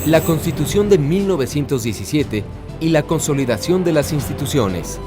la Constitución de 1917 y la consolidación de las instituciones.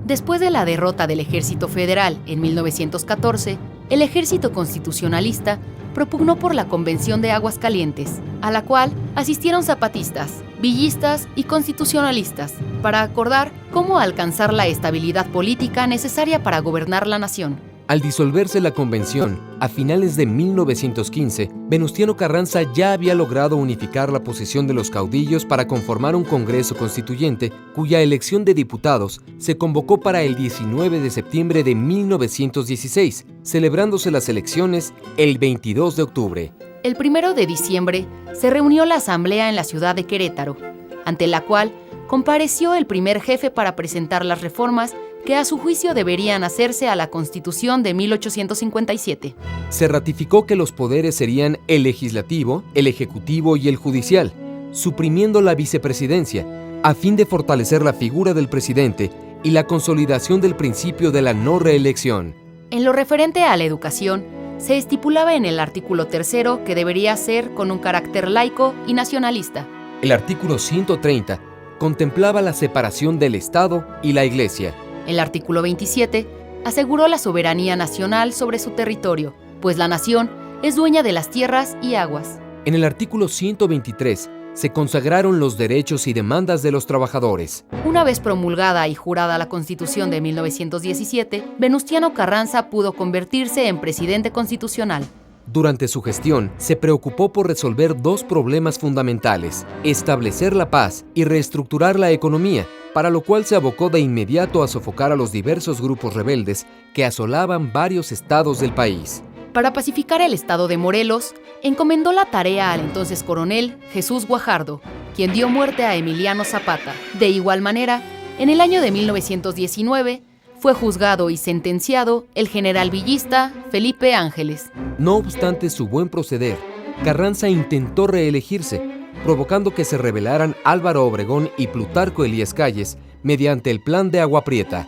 Después de la derrota del Ejército Federal en 1914, el Ejército Constitucionalista propugnó por la Convención de Aguascalientes, a la cual asistieron zapatistas, villistas y constitucionalistas, para acordar cómo alcanzar la estabilidad política necesaria para gobernar la nación. Al disolverse la convención, a finales de 1915, Venustiano Carranza ya había logrado unificar la posición de los caudillos para conformar un Congreso Constituyente, cuya elección de diputados se convocó para el 19 de septiembre de 1916, celebrándose las elecciones el 22 de octubre. El 1 de diciembre se reunió la Asamblea en la ciudad de Querétaro, ante la cual compareció el primer jefe para presentar las reformas que a su juicio deberían hacerse a la Constitución de 1857. Se ratificó que los poderes serían el legislativo, el ejecutivo y el judicial, suprimiendo la vicepresidencia, a fin de fortalecer la figura del presidente y la consolidación del principio de la no reelección. En lo referente a la educación, se estipulaba en el artículo 3 que debería ser con un carácter laico y nacionalista. El artículo 130 contemplaba la separación del Estado y la Iglesia. El artículo 27 aseguró la soberanía nacional sobre su territorio, pues la nación es dueña de las tierras y aguas. En el artículo 123 se consagraron los derechos y demandas de los trabajadores. Una vez promulgada y jurada la Constitución de 1917, Venustiano Carranza pudo convertirse en presidente constitucional. Durante su gestión, se preocupó por resolver dos problemas fundamentales: establecer la paz y reestructurar la economía, para lo cual se abocó de inmediato a sofocar a los diversos grupos rebeldes que asolaban varios estados del país. Para pacificar el estado de Morelos, encomendó la tarea al entonces coronel Jesús Guajardo, quien dio muerte a Emiliano Zapata. De igual manera, en el año de 1919, fue juzgado y sentenciado el general villista Felipe Ángeles. No obstante su buen proceder, Carranza intentó reelegirse, provocando que se rebelaran Álvaro Obregón y Plutarco Elías Calles mediante el Plan de Agua Prieta.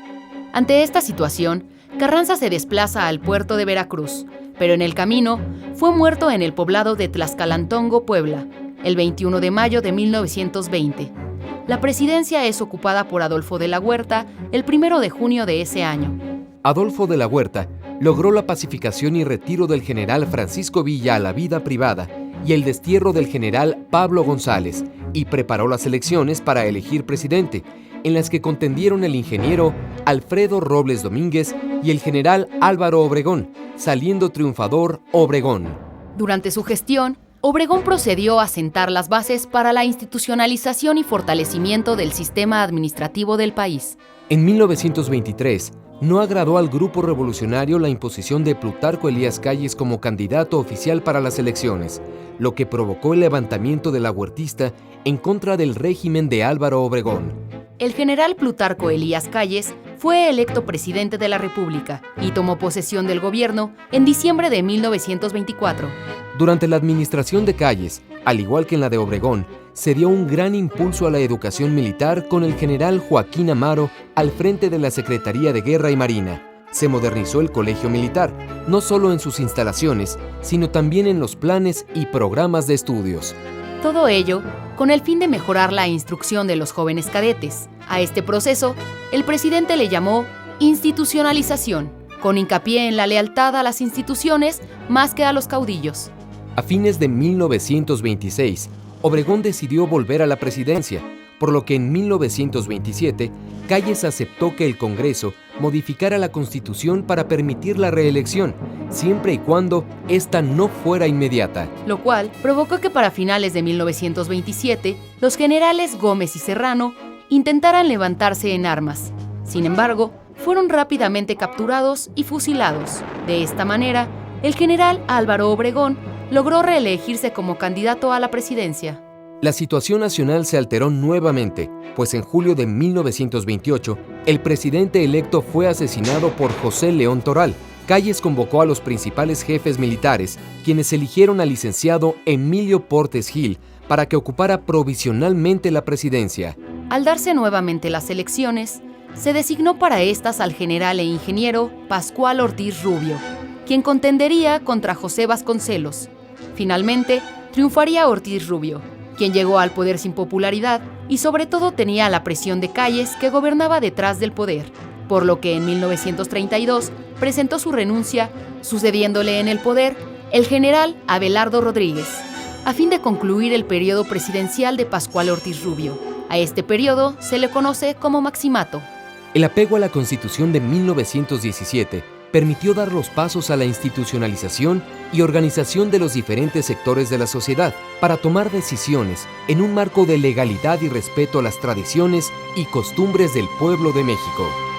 Ante esta situación, Carranza se desplaza al puerto de Veracruz, pero en el camino fue muerto en el poblado de Tlaxcalantongo, Puebla, el 21 de mayo de 1920. La presidencia es ocupada por Adolfo de la Huerta el 1 de junio de ese año. Adolfo de la Huerta logró la pacificación y retiro del general Francisco Villa a la vida privada y el destierro del general Pablo González, y preparó las elecciones para elegir presidente, en las que contendieron el ingeniero Alfredo Robles Domínguez y el general Álvaro Obregón, saliendo triunfador Obregón. Durante su gestión, Obregón procedió a sentar las bases para la institucionalización y fortalecimiento del sistema administrativo del país. En 1923, no agradó al grupo revolucionario la imposición de Plutarco Elías Calles como candidato oficial para las elecciones, lo que provocó el levantamiento de la huertista en contra del régimen de Álvaro Obregón. El general Plutarco Elías Calles fue electo presidente de la República y tomó posesión del gobierno en diciembre de 1924. Durante la administración de Calles, al igual que en la de Obregón, se dio un gran impulso a la educación militar con el general Joaquín Amaro al frente de la Secretaría de Guerra y Marina. Se modernizó el colegio militar, no solo en sus instalaciones, sino también en los planes y programas de estudios. Todo ello con el fin de mejorar la instrucción de los jóvenes cadetes. A este proceso, el presidente le llamó institucionalización, con hincapié en la lealtad a las instituciones más que a los caudillos. A fines de 1926, Obregón decidió volver a la presidencia, por lo que en 1927, Calles aceptó que el Congreso modificara la Constitución para permitir la reelección, siempre y cuando ésta no fuera inmediata. Lo cual provocó que para finales de 1927, los generales Gómez y Serrano intentaran levantarse en armas. Sin embargo, fueron rápidamente capturados y fusilados. De esta manera, el general Álvaro Obregón logró reelegirse como candidato a la presidencia. La situación nacional se alteró nuevamente, pues en julio de 1928, el presidente electo fue asesinado por José León Toral. Calles convocó a los principales jefes militares, quienes eligieron al licenciado Emilio Portes Gil para que ocupara provisionalmente la presidencia. Al darse nuevamente las elecciones, se designó para estas al general e ingeniero Pascual Ortiz Rubio, quien contendería contra José Vasconcelos. Finalmente, triunfaría Ortiz Rubio, quien llegó al poder sin popularidad y sobre todo tenía la presión de Calles, que gobernaba detrás del poder, por lo que en 1932 presentó su renuncia, sucediéndole en el poder el general Abelardo Rodríguez, a fin de concluir el periodo presidencial de Pascual Ortiz Rubio. A este periodo se le conoce como Maximato. El apego a la Constitución de 1917 permitió dar los pasos a la institucionalización y organización de los diferentes sectores de la sociedad para tomar decisiones en un marco de legalidad y respeto a las tradiciones y costumbres del pueblo de México.